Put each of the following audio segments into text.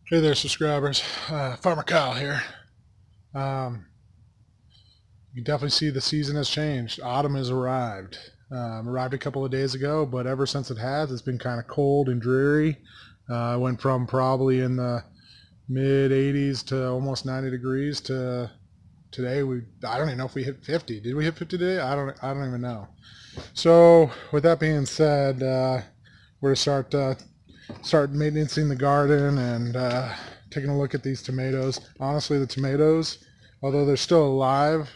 Hey there, subscribers. Farmer Kyle here. Um, you can definitely see the season has changed. Autumn has arrived. Arrived a couple of days ago, but ever since it has, it's been kind of cold and dreary. Went from probably in the mid 80s to almost 90 degrees to today. I don't even know if we hit 50. Did we hit 50 today? I don't even know. So with that being said, we're gonna start maintaining the garden and taking a look at these tomatoes. Honestly, the tomatoes, although they're still alive,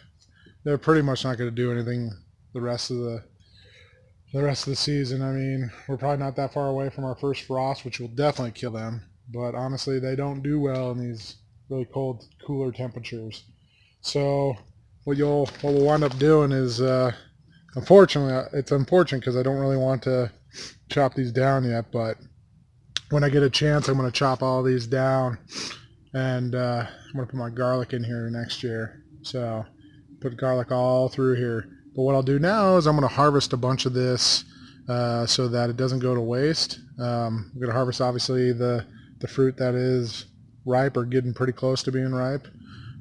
they're pretty much not going to do anything the rest of the season. I mean, we're probably not that far away from our first frost, which will definitely kill them. But honestly, they don't do well in these really cold, cooler temperatures. So what we'll wind up doing is, unfortunately, it's unfortunate because I don't really want to chop these down yet, but when I get a chance, I'm going to chop all these down, and I'm going to put my garlic in here next year. So put garlic all through here. But what I'll do now is I'm going to harvest a bunch of this so that it doesn't go to waste. I'm going to harvest obviously the fruit that is ripe or getting pretty close to being ripe,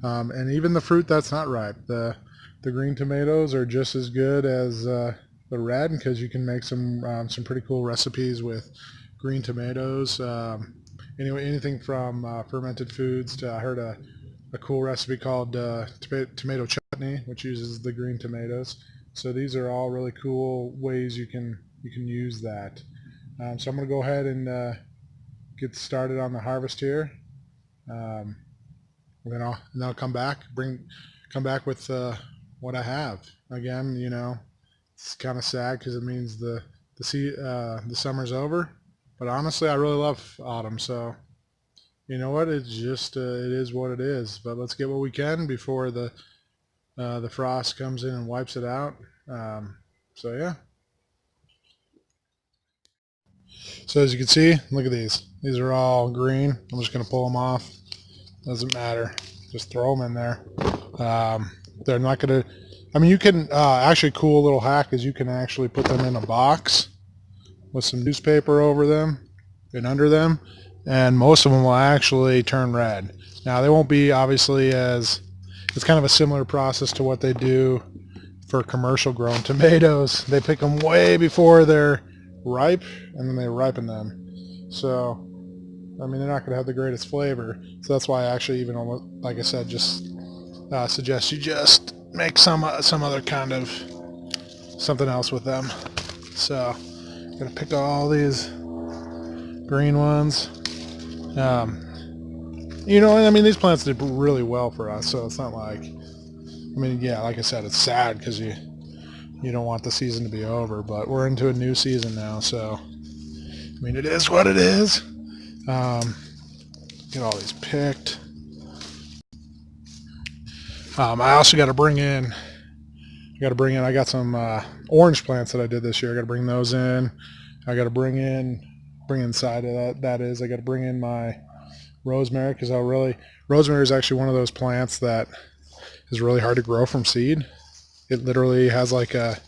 and even the fruit that's not ripe. The green tomatoes are just as good as the red because you can make some pretty cool recipes with green tomatoes. Anyway, anything from fermented foods to I heard a cool recipe called tomato chutney, which uses the green tomatoes. So these are all really cool ways you can use that. So I'm going to go ahead and get started on the harvest here. Um, and then I'll come back with what I have. Again, it's kind of sad because it means the summer's over. But honestly, I really love autumn. So you know what? It's just it is what it is. But let's get what we can before the frost comes in and wipes it out. So yeah. So as you can see, look at these. These are all green. I'm just gonna pull them off. Doesn't matter. Just throw them in there. They're not gonna. I mean, you can actually cool little hack is you can actually put them in a box with some newspaper over them and under them, and most of them will actually turn red. Now they won't be obviously as it's kind of a similar process to what they do for commercial grown tomatoes. They pick them way before they're ripe and then they ripen them. So I mean they're not going to have the greatest flavor. So that's why I actually even almost, like I said, just suggest you just make some other kind of something else with them. So I'm gonna pick all these green ones. And I mean these plants did really well for us, so it's not like yeah, like I said, it's sad because you don't want the season to be over, but we're into a new season now, so I mean it is what it is. Um, get all these picked. I also got to bring in. I got some orange plants that I did this year. I got to bring those in. I got to bring inside of that. That is, I got to bring in my rosemary because rosemary is actually one of those plants that is really hard to grow from seed. It literally has like a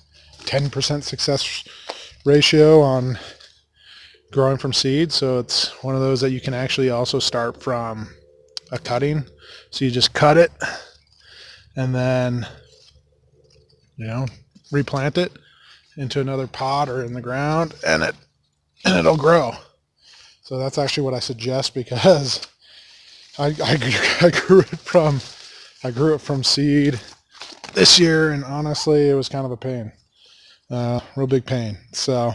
10% success ratio on growing from seed. So it's one of those that you can actually also start from a cutting. So you just cut it and then, replant it into another pot or in the ground and it'll grow. So that's actually what I suggest because I grew it from seed this year, and honestly, it was kind of a pain, real big pain. So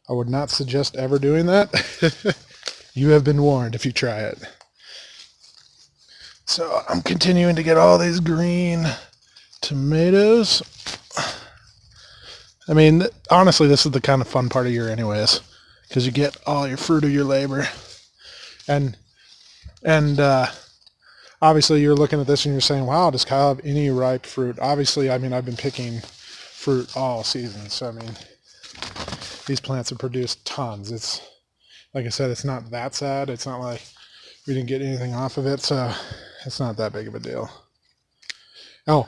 I would not suggest ever doing that. You have been warned if you try it. So I'm continuing to get all these green tomatoes. I mean, honestly, this is the kind of fun part of year anyways, because you get all your fruit of your labor. And obviously you're looking at this and you're saying, wow, does Kyle have any ripe fruit? Obviously, I mean, I've been picking fruit all season. So, I mean, these plants have produced tons. It's, like I said, it's not that sad. It's not like we didn't get anything off of it. So it's not that big of a deal. Oh,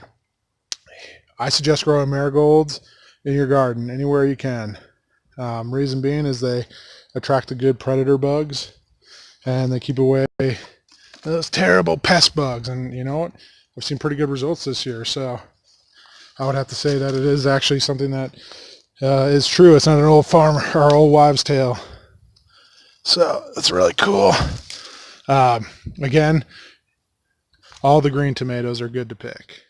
I suggest growing marigolds in your garden anywhere you can. Reason being is they attract the good predator bugs. and they keep away those terrible pest bugs. And you know what? I've seen pretty good results this year, so I would have to say that it is actually something that is true. It's not an old farmer or old wives' tale. So that's really cool. Again, all the green tomatoes are good to pick.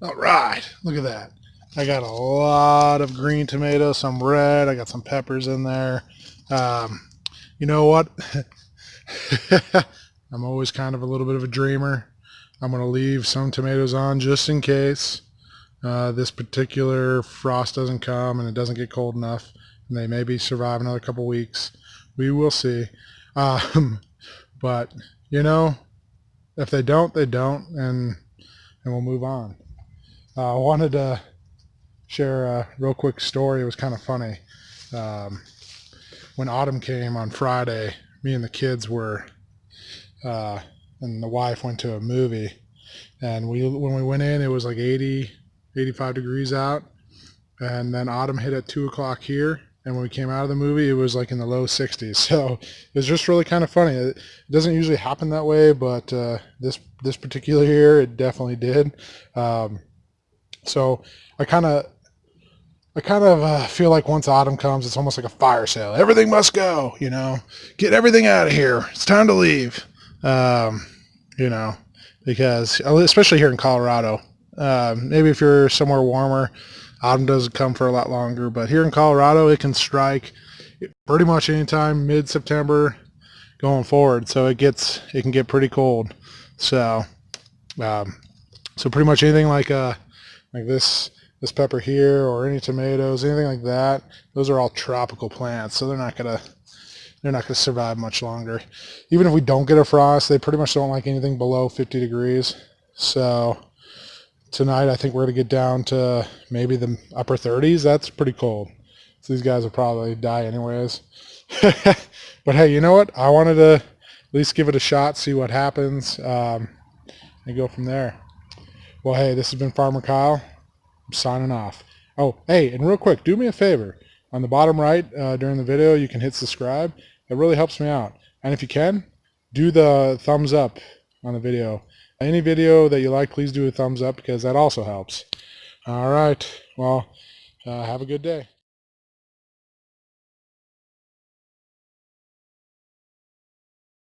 All right, look at that. I got a lot of green tomatoes, some red. I got some peppers in there. You know what? I'm always kind of a little bit of a dreamer. I'm going to leave some tomatoes on just in case this particular frost doesn't come and it doesn't get cold enough, and they maybe survive another couple weeks. We will see. But, you know, if they don't, they don't, and we'll move on. I wanted to share a real quick story. It was kind of funny. When autumn came on Friday, me and the kids were, and the wife went to a movie, and when we went in, it was like 80, 85 degrees out, and then autumn hit at 2 o'clock here, and when we came out of the movie, it was like in the low 60s. So it was just really kind of funny. It doesn't usually happen that way, but this particular year, it definitely did. So I kind of feel like once autumn comes, it's almost like a fire sale. Everything must go, you know, get everything out of here. It's time to leave, you know, because especially here in Colorado, maybe if you're somewhere warmer, autumn doesn't come for a lot longer, but here in Colorado, it can strike pretty much anytime mid-September going forward. So it can get pretty cold. So, so pretty much anything like this pepper here, or any tomatoes, anything like that, those are all tropical plants, so they're not gonna survive much longer. Even if we don't get a frost, they pretty much don't like anything below 50 degrees. So tonight I think we're gonna get down to maybe the upper 30s. That's pretty cold. So these guys will probably die anyways. But hey, you know what? I wanted to at least give it a shot, see what happens, and go from there. Well, hey, this has been Farmer Kyle. I'm signing off. Oh, hey, and real quick, do me a favor. On the bottom right during the video, you can hit subscribe. It really helps me out. And if you can, do the thumbs up on the video. Any video that you like, please do a thumbs up, because that also helps. All right. Well, have a good day.